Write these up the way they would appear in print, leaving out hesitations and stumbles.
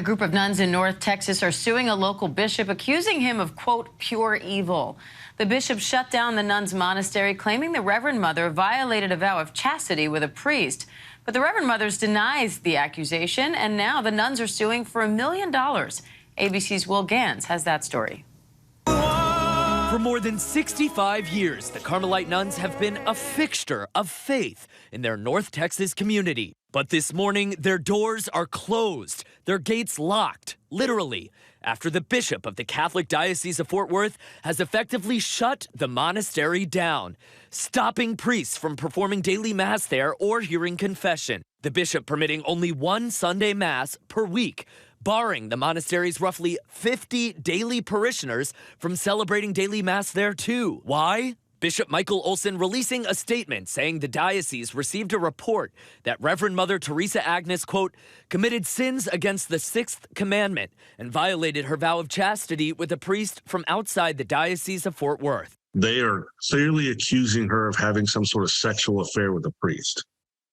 A group of nuns in North Texas are suing a local bishop, accusing him of, quote, pure evil. The bishop shut down the nuns' monastery, claiming the Reverend Mother violated a vow of chastity with a priest. But the Reverend Mother denies the accusation, and now the nuns are suing for $1 million. ABC's Will Ganss has that story. For more than 65 years, the Carmelite nuns have been a fixture of faith in their North Texas community. But this morning, their doors are closed, their gates locked, literally, after the bishop of the Catholic Diocese of Fort Worth has effectively shut the monastery down, stopping priests from performing daily mass there or hearing confession. The bishop permitting only one Sunday mass per week, barring the monastery's roughly 50 daily parishioners from celebrating daily mass there too. Why? Bishop Michael Olson releasing a statement saying the diocese received a report that Reverend Mother Teresa Agnes, quote, committed sins against the sixth commandment and violated her vow of chastity with a priest from outside the Diocese of Fort Worth. They are clearly accusing her of having some sort of sexual affair with a priest.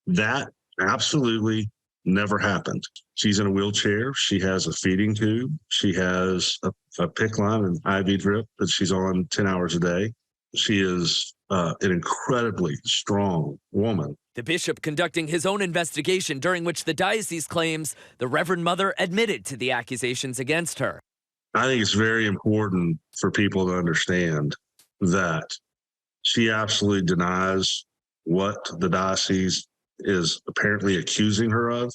That absolutely never happened. She's in a wheelchair. She has a feeding tube. She has a PICC line and IV drip that she's on 10 hours a day. She is an incredibly strong woman. The bishop conducting his own investigation, during which the diocese claims the Reverend Mother admitted to the accusations against her. I think it's very important for people to understand that she absolutely denies what the diocese is apparently accusing her of,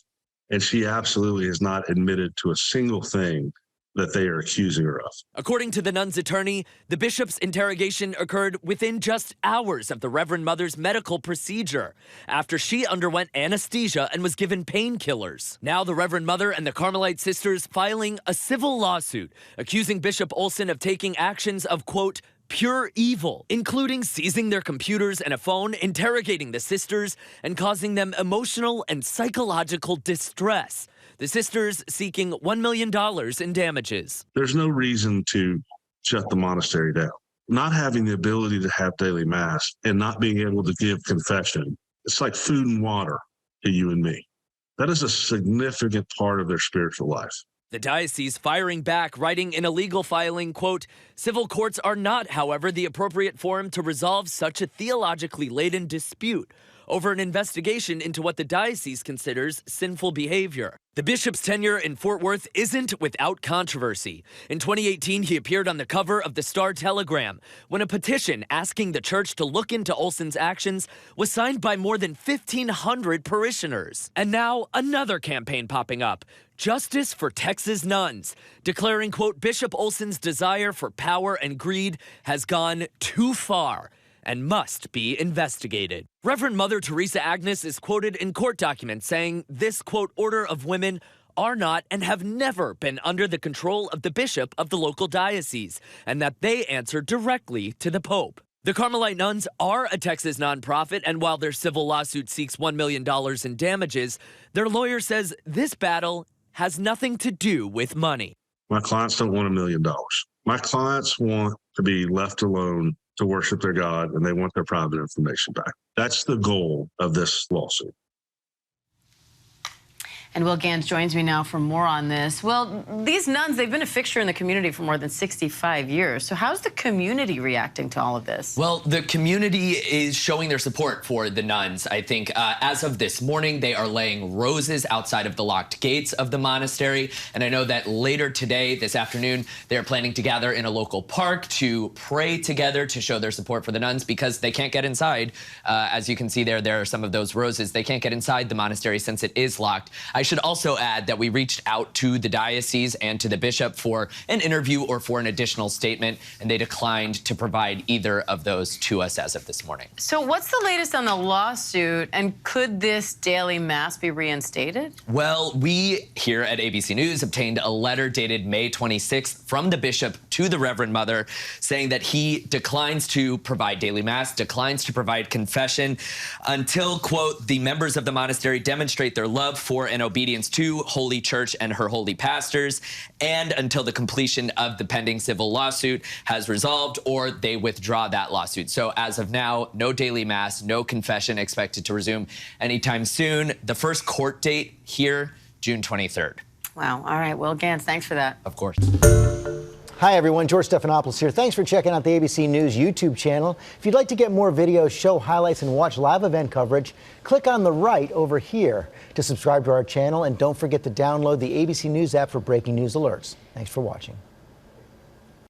and she absolutely has not admitted to a single thing that they are accusing her of. According to the nun's attorney, the bishop's interrogation occurred within just hours of the Reverend Mother's medical procedure, after she underwent anesthesia and was given painkillers. Now the Reverend Mother and the Carmelite sisters filing a civil lawsuit, accusing Bishop Olson of taking actions of, quote, pure evil, including seizing their computers and a phone, interrogating the sisters, and causing them emotional and psychological distress. The sisters seeking $1 million in damages. There's no reason to shut the monastery down. Not having the ability to have daily mass and not being able to give confession, it's like food and water to you and me. That is a significant part of their spiritual life. The diocese firing back, writing in a legal filing, quote, civil courts are not, however, the appropriate forum to resolve such a theologically laden dispute over an investigation into what the diocese considers sinful behavior. The bishop's tenure in Fort Worth isn't without controversy. In 2018, he appeared on the cover of the Star-Telegram when a petition asking the church to look into Olson's actions was signed by more than 1,500 parishioners. And now another campaign popping up, Justice for Texas Nuns, declaring, quote, Bishop Olson's desire for power and greed has gone too far and must be investigated. Reverend Mother Teresa Agnes is quoted in court documents saying this, quote, order of women are not and have never been under the control of the bishop of the local diocese, and that they answer directly to the Pope. The Carmelite nuns are a Texas nonprofit, and while their civil lawsuit seeks $1 million in damages, their lawyer says this battle has nothing to do with money. My clients don't want $1 million. My clients want to be left alone to worship their God, and they want their private information back. That's the goal of this lawsuit. And Will Ganss joins me now for more on this. Well, these nuns, they've been a fixture in the community for more than 65 years. So how's the community reacting to all of this? Well, the community is showing their support for the nuns. I think as of this morning, they are laying roses outside of the locked gates of the monastery. And I know that later today, this afternoon, they're planning to gather in a local park to pray together to show their support for the nuns because they can't get inside. As you can see there are some of those roses. They can't get inside the monastery since it is locked. I should also add that we reached out to the diocese and to the bishop for an interview or for an additional statement, and they declined to provide either of those to us as of this morning. So what's the latest on the lawsuit, and could this daily mass be reinstated? Well, we here at ABC News obtained a letter dated May 26th from the bishop to the Reverend Mother saying that he declines to provide daily mass, declines to provide confession until, quote, the members of the monastery demonstrate their love for and obedience to Holy Church and her holy pastors, and until the completion of the pending civil lawsuit has resolved or they withdraw that lawsuit. So as of now, no daily mass, no confession expected to resume anytime soon. The first court date here, June 23rd. Wow. All right, Will Ganss, thanks for that. Of course. Hi, everyone. George Stephanopoulos here. Thanks for checking out the ABC News YouTube channel. If you'd like to get more videos, show highlights, and watch live event coverage, click on the right over here to subscribe to our channel. And don't forget to download the ABC News app for breaking news alerts. Thanks for watching.